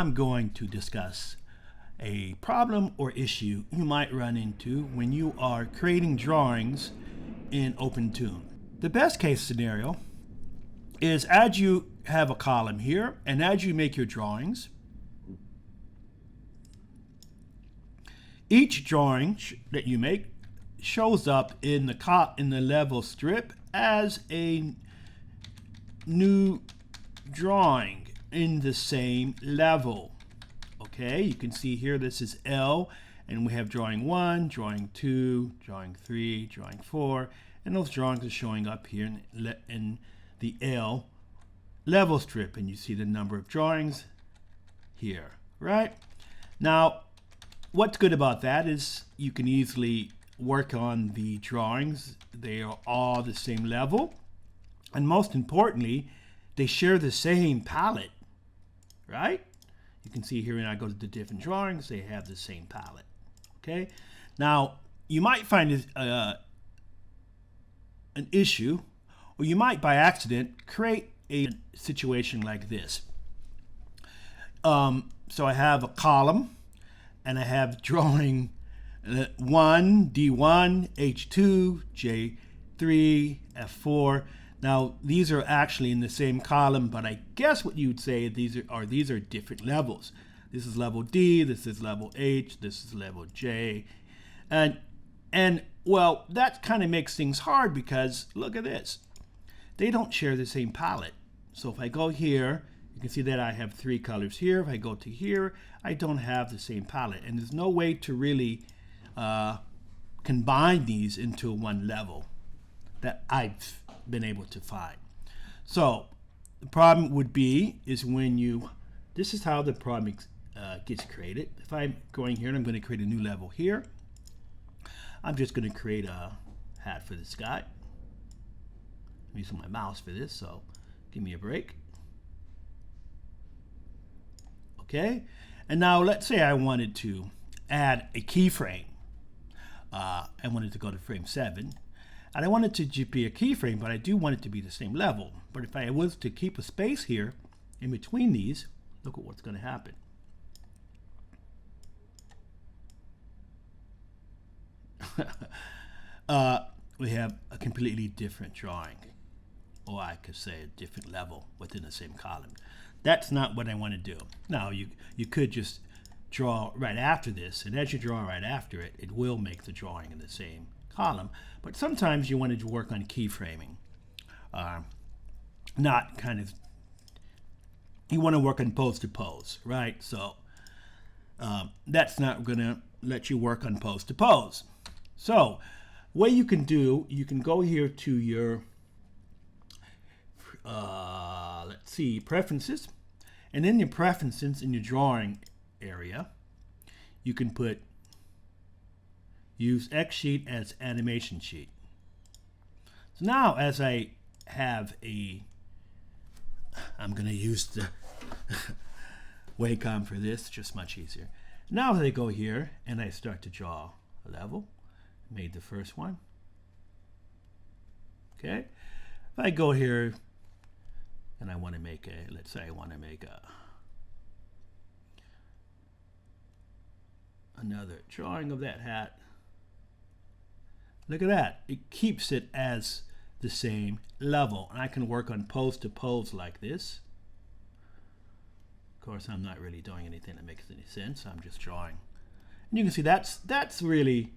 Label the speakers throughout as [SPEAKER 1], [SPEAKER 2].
[SPEAKER 1] I'm going to discuss a problem or issue you might run into when you are creating drawings in OpenToon. The best case scenario is as you have a column here and as you make your drawings, each drawing that you make shows up in the level strip as a new drawing in the same level. Okay, you can see here this is L, and we have drawing 1, drawing 2, drawing 3, drawing 4, and those drawings are showing up here in the L level strip, and you see the number of drawings here, right? Now, what's good about that is you can easily work on the drawings. They are all the same level, and most importantly, they share the same palette, right? You can see here when I go to the different drawings, they have the same palette. Okay. Now, you might find an issue, or you might by accident create a situation like this. So I have a column, and I have drawing 1, D1, H2, J3, F4. Now, these are actually in the same column, but I guess what you would say these are different levels. This is level D, this is level H, this is level J. And well, that kind of makes things hard because look at this. They don't share the same palette. So if I go here, you can see that I have 3 colors here. If I go to here, I don't have the same palette. And there's no way to really combine these into one level that I've been able to find. So the problem would be is when this is how the problem gets created. If I'm going here and I'm going to create a new level here, I'm just going to create a hat for this guy. I'm using my mouse for this, so give me a break. Okay, and now let's say I wanted to add a keyframe. I wanted to go to frame 7. And I want it to be a keyframe, but I do want it to be the same level. But if I was to keep a space here in between these, look at what's going to happen. We have a completely different drawing, or I could say a different level within the same column. That's not what I want to do. Now, you could just draw right after this, and as you draw right after it, it will make the drawing in the same column. But sometimes you want to work on keyframing, not kind of, you want to work on pose to pose, right? So that's not going to let you work on pose to pose. So what you can do, you can go here to your let's see, preferences, and in your preferences in your drawing area, you can use Xsheet as animation sheet. So now as I have I'm going to use the Wacom for this, just much easier. Now as I go here and I start to draw a level, made the first one. Okay, if I go here and I want to make let's say I want to make another drawing of that hat. Look at that. It keeps it as the same level. And I can work on pose to pose like this. Of course, I'm not really doing anything that makes any sense. I'm just drawing. And you can see that's really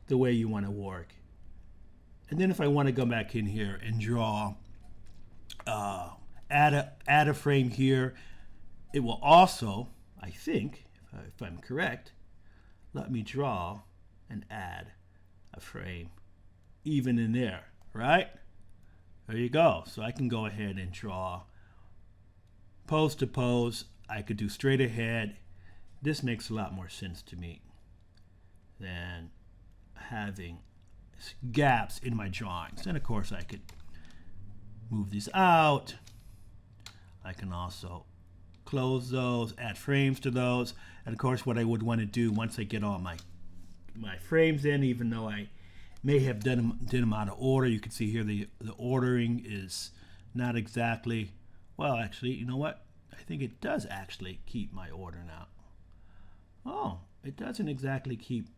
[SPEAKER 1] the way you want to work. And then if I want to go back in here and draw, add a frame here, it will also, I think, if I'm correct, let me draw and add a frame even in there, right? There you go. So I can go ahead and draw pose to pose. I could do straight ahead. This makes a lot more sense to me than having gaps in my drawings. And of course I could move these out. I can also close those, add frames to those. And of course what I would want to do once I get all my frames in, even though I may have done them out of order, you can see here the ordering is not exactly, well actually, you know what? I think it does actually keep my order now. Oh, it doesn't exactly keep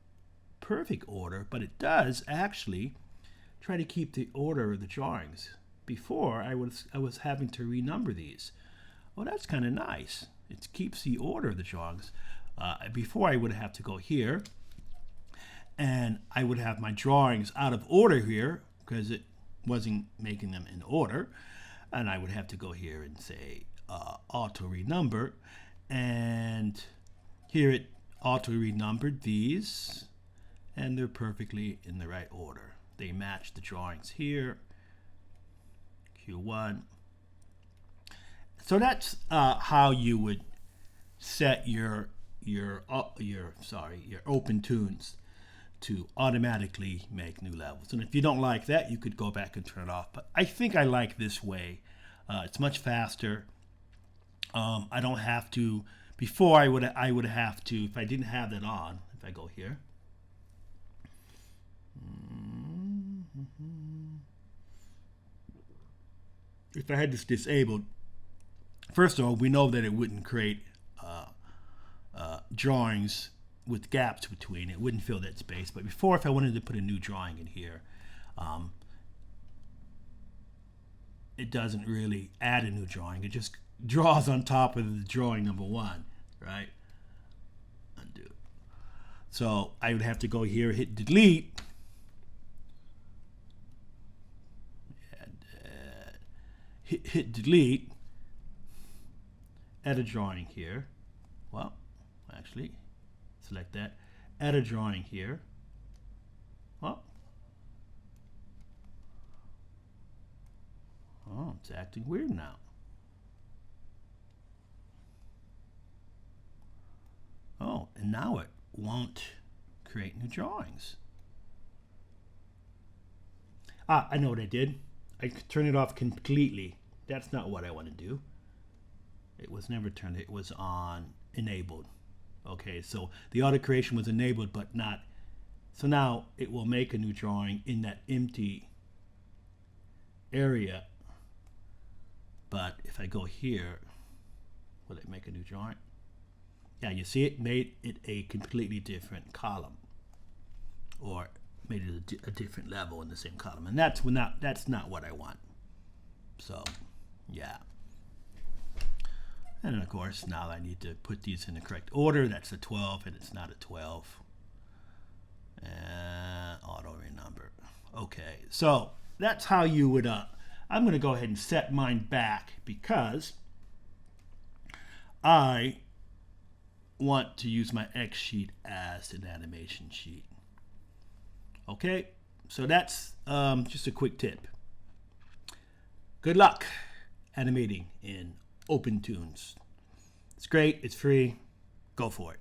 [SPEAKER 1] perfect order, but it does actually try to keep the order of the drawings. Before, I was having to renumber these. Oh, that's kind of nice. It keeps the order of the drawings. Before, I would have to go here, and I would have my drawings out of order here because it wasn't making them in order, and I would have to go here and say auto renumber, and here it auto renumbered these, and they're perfectly in the right order. They match the drawings here. Q1. So that's how you would set your open tunes to automatically make new levels. And if you don't like that, you could go back and turn it off. But I think I like this way. It's much faster. I don't have to. Before I would have to, if I didn't have that on. If I go here. If I had this disabled, first of all, we know that it wouldn't create drawings with gaps between. It wouldn't fill that space. But before, if I wanted to put a new drawing in here, it doesn't really add a new drawing. It just draws on top of the drawing number one, right? Undo. So I would have to go here, hit delete, and hit delete, add a drawing here. Well, actually, select that, add a drawing here. Well, oh, it's acting weird now. Oh, and now it won't create new drawings. I know what I did. I could turn it off completely. That's not what I want to do. It was never turned. It was on enabled. Okay, so the auto creation was enabled, but not. So now it will make a new drawing in that empty area. But if I go here, will it make a new drawing? Yeah, you see it made it a completely different column, or made it a different level in the same column, and that's not what I want. So, yeah. And then of course now I need to put these in the correct order. That's a 12, and it's not a 12. And auto renumber. Okay, so that's how you would. I'm going to go ahead and set mine back because I want to use my Xsheet as an animation sheet. Okay, so that's just a quick tip. Good luck animating in OpenTunes. It's great, it's free, go for it.